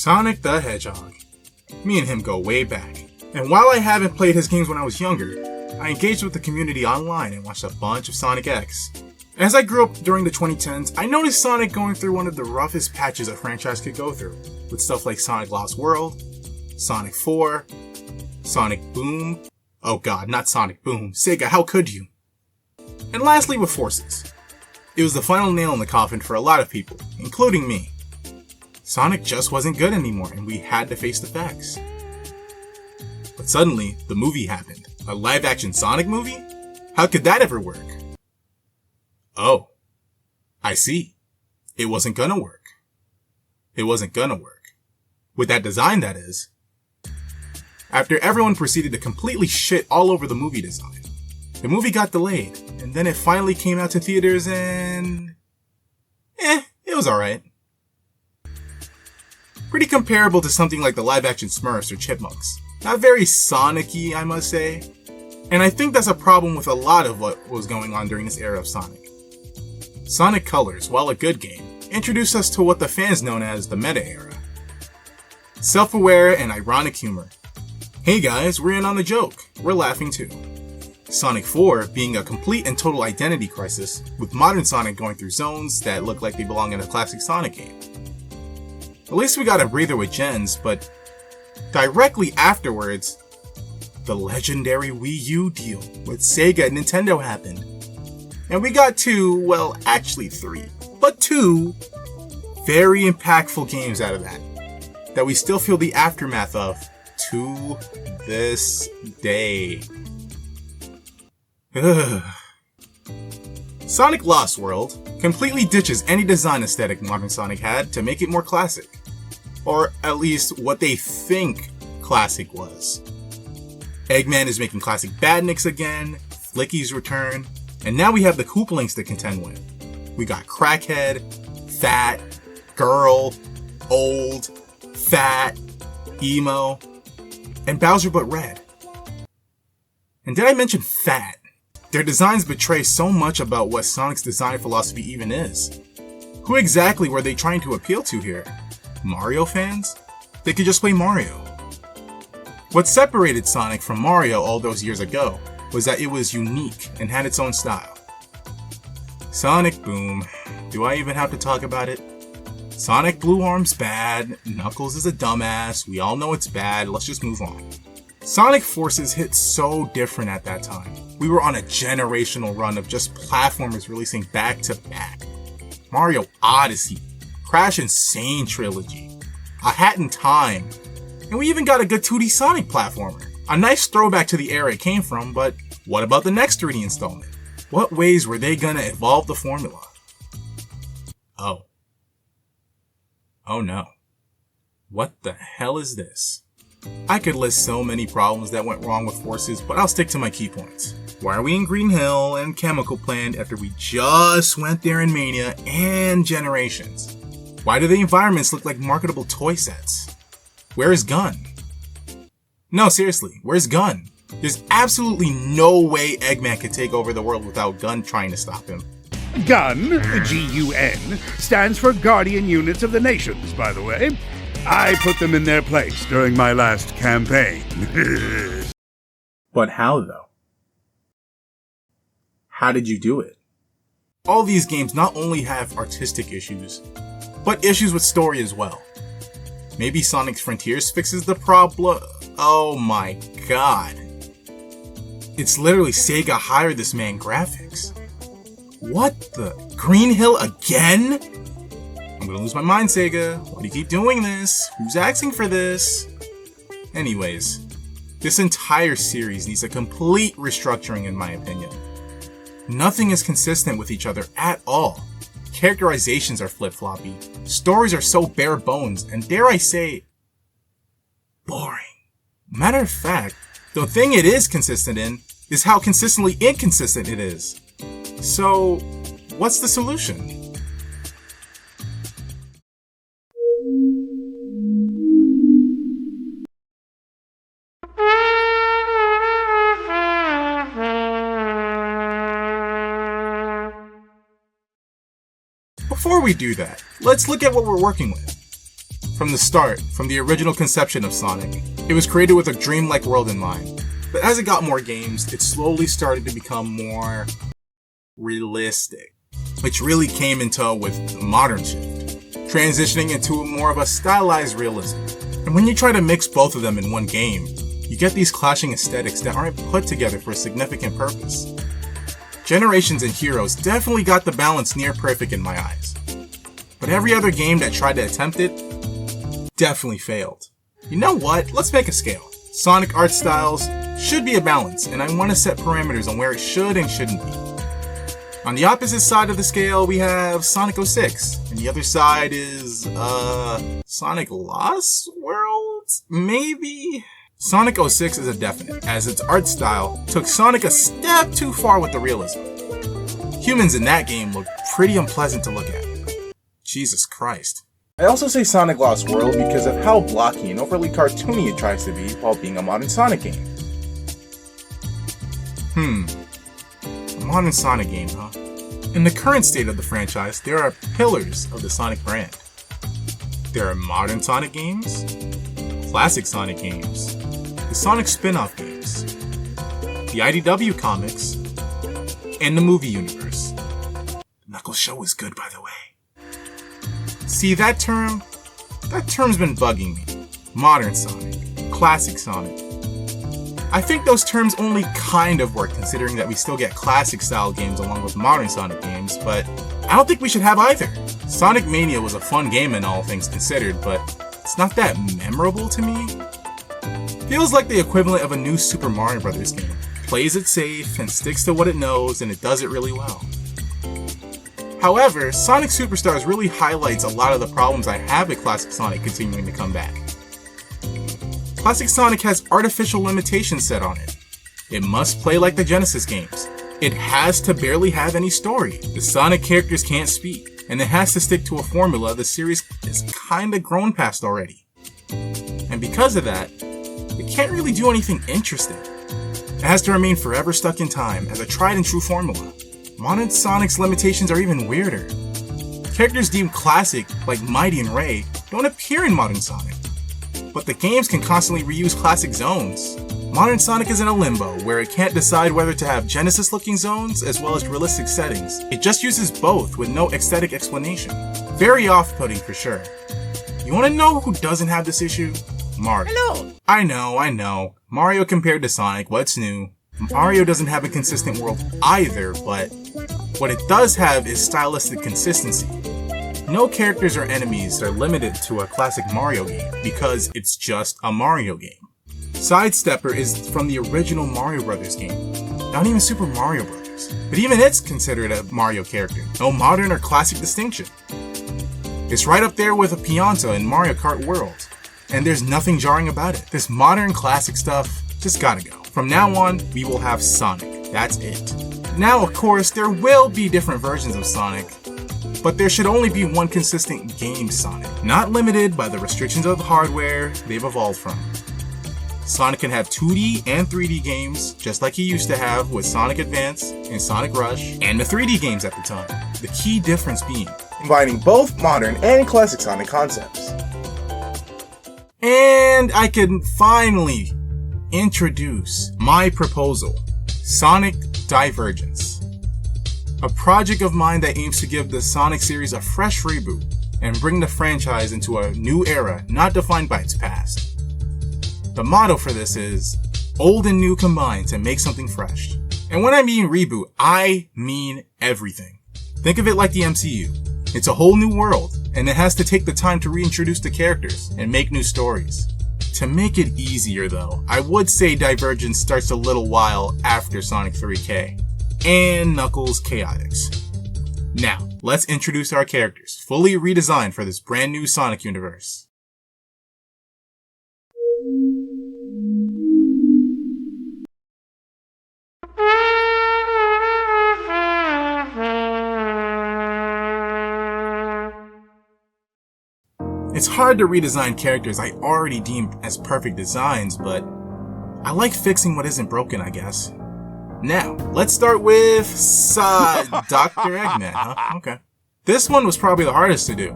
Sonic the Hedgehog. Me and him go way back. And while I haven't played his games when I was younger, I engaged with the community online and watched a bunch of Sonic X. As I grew up during the 2010s, I noticed Sonic going through one of the roughest patches a franchise could go through, with stuff like Sonic Lost World, Sonic 4, Sonic Boom. Oh god, not Sonic Boom. Sega, how could you? And lastly with Forces. It was the final nail in the coffin for a lot of people, including me. Sonic just wasn't good anymore and we had to face the facts. But suddenly, the movie happened. A live-action Sonic movie? How could that ever work? Oh, I see. It wasn't gonna work. It wasn't gonna work. With that design, that is. After everyone proceeded to completely shit all over the movie design, the movie got delayed, and then it finally came out to theaters and... it was alright. Pretty comparable to something like the live-action Smurfs or Chipmunks. Not very Sonic-y, I must say. And I think that's a problem with a lot of what was going on during this era of Sonic. Sonic Colors, while a good game, introduced us to what the fans known as the meta era. Self-aware and ironic humor. Hey guys, we're in on the joke. We're laughing too. Sonic 4 being a complete and total identity crisis, with modern Sonic going through zones that look like they belong in a classic Sonic game. At least we got a breather with Gens, but directly afterwards, the legendary Wii U deal with Sega and Nintendo happened. And we got two, well, actually three, but two very impactful games out of that we still feel the aftermath of to this day. Sonic Lost World completely ditches any design aesthetic modern Sonic had to make it more classic. Or at least what they think classic was. Eggman is making classic badniks again, Flicky's return, and now we have the Koopalings to contend with. We got Crackhead, Fat, Girl, Old, Fat, Emo, and Bowser but Red. And did I mention Fat? Their designs betray so much about what Sonic's design philosophy even is. Who exactly were they trying to appeal to here? Mario fans? They could just play Mario. What separated Sonic from Mario all those years ago was that it was unique and had its own style. Sonic Boom. Do I even have to talk about it? Sonic Blue Arm's bad, Knuckles is a dumbass, we all know it's bad, let's just move on. Sonic Forces hit so different at that time. We were on a generational run of just platformers releasing back to back. Mario Odyssey, Crash Insane Trilogy, A Hat in Time, and we even got a good 2D Sonic platformer. A nice throwback to the era it came from, but what about the next 3D installment? What ways were they gonna evolve the formula? Oh no. What the hell is this? I could list so many problems that went wrong with Forces, but I'll stick to my key points. Why are we in Green Hill and Chemical Plant after we just went there in Mania and Generations? Why do the environments look like marketable toy sets? Where is Gun? No, seriously, where's Gun? There's absolutely no way Eggman could take over the world without Gun trying to stop him. GUN, G-U-N, stands for Guardian Units of the Nations, by the way. I put them in their place during my last campaign. But how, though? How did you do it? All these games not only have artistic issues, but issues with story as well. Maybe Sonic's Frontiers fixes the problem. Oh my god. It's literally Sega hired this man graphics. What the? Green Hill again? I'm gonna lose my mind, Sega. Why do you keep doing this? Who's asking for this? Anyways, this entire series needs a complete restructuring in my opinion. Nothing is consistent with each other at all. Characterizations are flip-floppy, stories are so bare bones, and dare I say, boring. Matter of fact, the thing it is consistent in is how consistently inconsistent it is. So, what's the solution? Before we do that, let's look at what we're working with. From the start, from the original conception of Sonic, it was created with a dreamlike world in mind. But as it got more games, it slowly started to become more realistic, which really came in tow with the modern shift, transitioning into more of a stylized realism. And when you try to mix both of them in one game, you get these clashing aesthetics that aren't put together for a significant purpose. Generations and Heroes definitely got the balance near perfect in my eyes. But every other game that tried to attempt it definitely failed. You know what? Let's make a scale. Sonic art styles should be a balance, and I want to set parameters on where it should and shouldn't be. On the opposite side of the scale, we have Sonic 06, and the other side is, Sonic Lost World? Maybe? Sonic 06 is a definite, as its art style took Sonic a step too far with the realism. Humans in that game look pretty unpleasant to look at. Jesus Christ. I also say Sonic Lost World because of how blocky and overly cartoony it tries to be while being a modern Sonic game. A modern Sonic game, huh? In the current state of the franchise, there are pillars of the Sonic brand. There are modern Sonic games, classic Sonic games, the Sonic spin-off games, the IDW comics, and the movie universe. The Knuckles show was good, by the way. See, that term's been bugging me. Modern Sonic, classic Sonic. I think those terms only kind of work considering that we still get classic style games along with modern Sonic games, but I don't think we should have either. Sonic Mania was a fun game in all things considered, but it's not that memorable to me. Feels like the equivalent of a new Super Mario Bros. Game. Plays it safe and sticks to what it knows, and it does it really well. However, Sonic Superstars really highlights a lot of the problems I have with classic Sonic continuing to come back. Classic Sonic has artificial limitations set on it. It must play like the Genesis games. It has to barely have any story. The Sonic characters can't speak, and it has to stick to a formula the series is kinda grown past already. And because of that, it can't really do anything interesting. It has to remain forever stuck in time as a tried and true formula. Modern Sonic's limitations are even weirder. Characters deemed classic, like Mighty and Ray, don't appear in modern Sonic. But the games can constantly reuse classic zones. Modern Sonic is in a limbo, where it can't decide whether to have Genesis-looking zones as well as realistic settings. It just uses both with no aesthetic explanation. Very off-putting for sure. You wanna know who doesn't have this issue? Mario. Hello! I know. Mario compared to Sonic, what's new? Mario doesn't have a consistent world either, but what it does have is stylistic consistency. No characters or enemies are limited to a classic Mario game because it's just a Mario game. Sidestepper is from the original Mario Bros. Game, not even Super Mario Bros. But even it's considered a Mario character, no modern or classic distinction. It's right up there with a Pianta in Mario Kart World, and there's nothing jarring about it. This modern classic stuff just gotta go. From now on, we will have Sonic, that's it. Now, of course, there will be different versions of Sonic, but there should only be one consistent game Sonic, not limited by the restrictions of the hardware they've evolved from. Sonic can have 2D and 3D games, just like he used to have with Sonic Advance and Sonic Rush, and the 3D games at the time. The key difference being Combining both modern and classic Sonic concepts. And I can finally introduce my proposal, Sonic Divergence. A project of mine that aims to give the Sonic series a fresh reboot and bring the franchise into a new era not defined by its past. The motto for this is, old and new combined to make something fresh. And when I mean reboot, I mean everything. Think of it like the MCU. It's a whole new world, and it has to take the time to reintroduce the characters and make new stories. To make it easier though, I would say Divergence starts a little while after Sonic 3K and Knuckles Chaotix. Now, let's introduce our characters, fully redesigned for this brand new Sonic universe. It's hard to redesign characters I already deemed as perfect designs, but I like fixing what isn't broken, I guess. Now, let's start with Dr. Eggman, huh? Okay. This one was probably the hardest to do.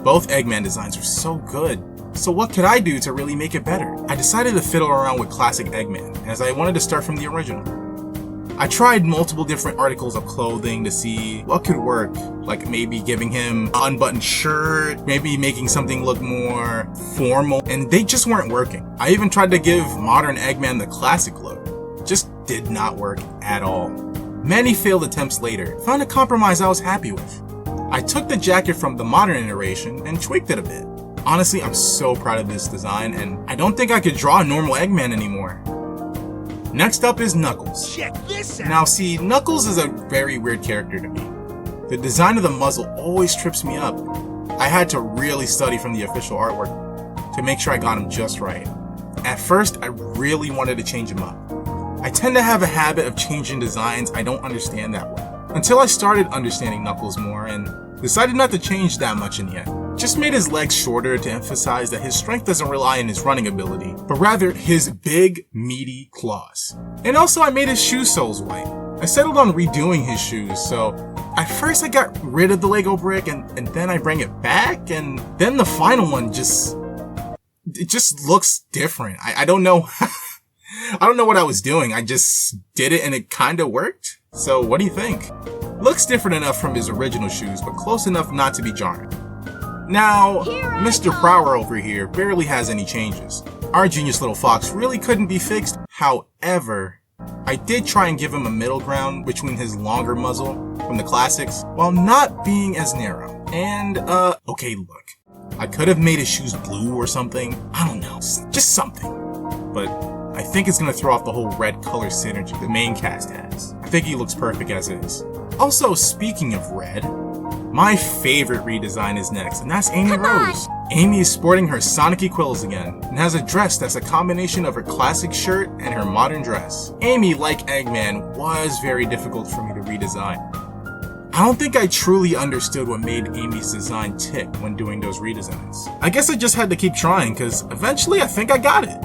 Both Eggman designs are so good. So what could I do to really make it better? I decided to fiddle around with classic Eggman, as I wanted to start from the original. I tried multiple different articles of clothing to see what could work, like maybe giving him an unbuttoned shirt, maybe making something look more formal, and they just weren't working. I even tried to give modern Eggman the classic look. Just did not work at all. Many failed attempts later, found a compromise I was happy with. I took the jacket from the modern iteration and tweaked it a bit. Honestly, I'm so proud of this design, and I don't think I could draw a normal Eggman anymore. Next up is Knuckles. Check this out. Now see, Knuckles is a very weird character to me. The design of the muzzle always trips me up. I had to really study from the official artwork to make sure I got him just right. At first, I really wanted to change him up. I tend to have a habit of changing designs I don't understand that well. Until I started understanding Knuckles more and decided not to change that much in the end. Just made his legs shorter to emphasize that his strength doesn't rely on his running ability, but rather his big, meaty claws. And also I made his shoe soles white. I settled on redoing his shoes, so at first I got rid of the Lego brick and then I bring it back, and then the final one just looks different. I don't know. I don't know what I was doing. I just did it and it kinda worked. So what do you think? Looks different enough from his original shoes, but close enough not to be jarring. Now, Mr. Prower over here barely has any changes. Our genius little fox really couldn't be fixed. However, I did try and give him a middle ground between his longer muzzle from the classics, while not being as narrow. And, okay, look. I could have made his shoes blue or something. I don't know, just something. But I think it's gonna throw off the whole red color synergy the main cast has. I think he looks perfect as is. Also, speaking of red, my favorite redesign is next, and that's Amy Rose. Amy is sporting her Sonic quills again, and has a dress that's a combination of her classic shirt and her modern dress. Amy, like Eggman, was very difficult for me to redesign. I don't think I truly understood what made Amy's design tick when doing those redesigns. I guess I just had to keep trying, cause eventually I think I got it.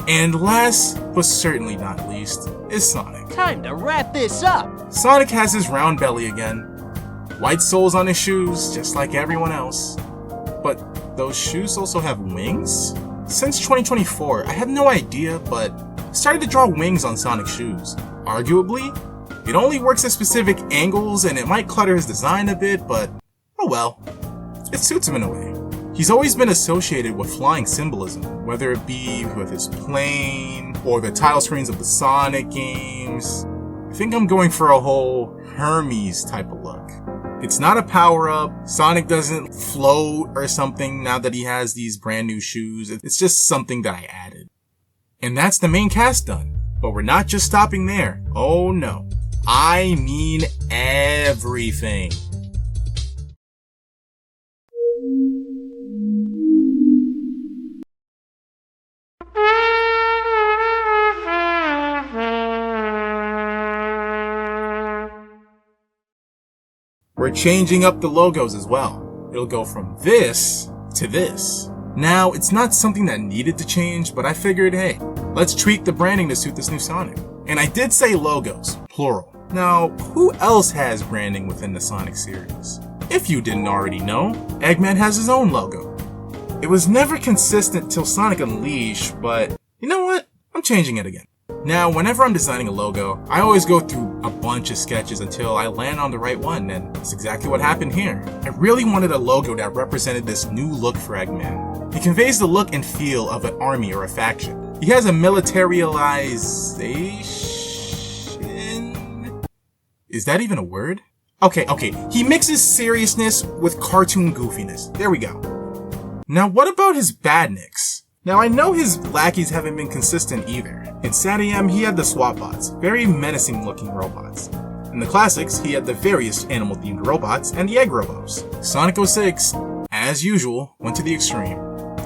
And last, but certainly not least, is Sonic. Time to wrap this up! Sonic has his round belly again. White soles on his shoes, just like everyone else. But those shoes also have wings? Since 2024, I have no idea, but started to draw wings on Sonic's shoes. Arguably, it only works at specific angles and it might clutter his design a bit, but oh well. It suits him in a way. He's always been associated with flying symbolism, whether it be with his plane or the title screens of the Sonic games. I think I'm going for a whole Hermes type of look. It's not a power-up, Sonic doesn't float or something now that he has these brand new shoes. It's just something that I added. And that's the main cast done. But we're not just stopping there. Oh no. I mean everything. We're changing up the logos as well. It'll go from this to this. Now, it's not something that needed to change, but I figured, hey, let's tweak the branding to suit this new Sonic. And I did say logos, plural. Now, who else has branding within the Sonic series? If you didn't already know, Eggman has his own logo. It was never consistent till Sonic Unleashed, but you know what? I'm changing it again. Now, whenever I'm designing a logo, I always go through a bunch of sketches until I land on the right one, and that's exactly what happened here. I really wanted a logo that represented this new look for Eggman. It conveys the look and feel of an army or a faction. He has a militarization? Is that even a word? Okay. He mixes seriousness with cartoon goofiness. There we go. Now, what about his badniks? Now, I know his lackeys haven't been consistent either. In SatAM, he had the SWAT bots, very menacing looking robots. In the classics, he had the various animal themed robots and the egg robos. Sonic 06, as usual, went to the extreme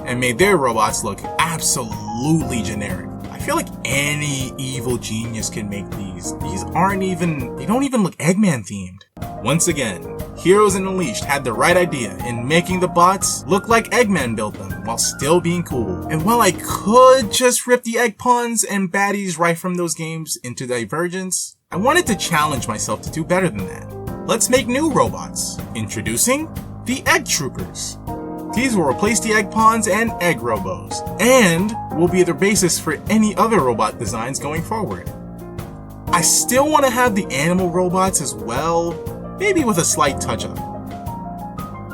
and made their robots look absolutely generic. I feel like any evil genius can make these. These they don't even look Eggman themed. Once again, Heroes and Unleashed had the right idea in making the bots look like Eggman built them while still being cool. And while I could just rip the egg puns and baddies right from those games into Divergence, I wanted to challenge myself to do better than that. Let's make new robots. Introducing the Egg Troopers. These will replace the Egg Pawns and Egg Robos, and will be the basis for any other robot designs going forward. I still want to have the animal robots as well, maybe with a slight touch-up.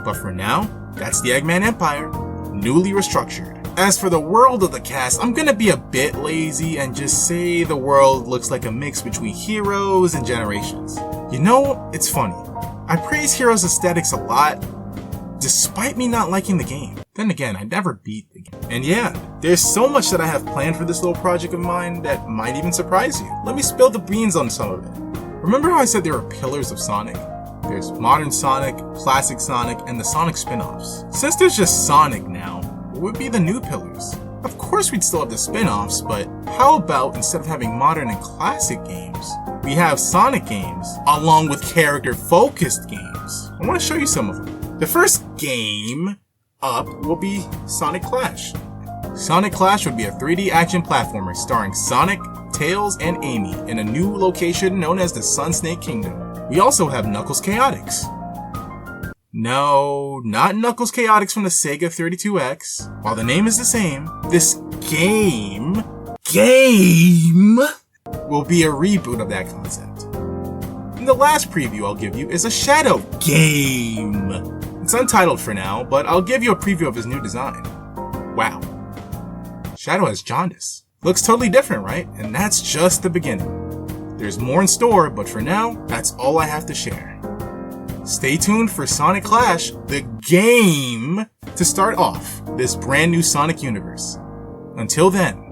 But for now, that's the Eggman Empire, newly restructured. As for the world of the cast, I'm gonna be a bit lazy and just say the world looks like a mix between Heroes and Generations. You know, it's funny. I praise Heroes' aesthetics a lot, despite me not liking the game. Then again, I never beat the game. And yeah, there's so much that I have planned for this little project of mine that might even surprise you. Let me spill the beans on some of it. Remember how I said there are pillars of Sonic? There's Modern Sonic, Classic Sonic, and the Sonic spin-offs. Since there's just Sonic now, what would be the new pillars? Of course we'd still have the spin-offs, but how about instead of having modern and classic games, we have Sonic games along with character-focused games? I want to show you some of them. The first game up will be Sonic Clash. Sonic Clash would be a 3D action platformer starring Sonic, Tails, and Amy in a new location known as the Sun Snake Kingdom. We also have Knuckles Chaotix. No, not Knuckles Chaotix from the Sega 32X. While the name is the same, this game will be a reboot of that concept. And the last preview I'll give you is a Shadow game. It's untitled for now, but I'll give you a preview of his new design. Wow. Shadow has jaundice. Looks totally different, right? And that's just the beginning. There's more in store, but for now, that's all I have to share. Stay tuned for Sonic Clash, the game, to start off this brand new Sonic universe. Until then,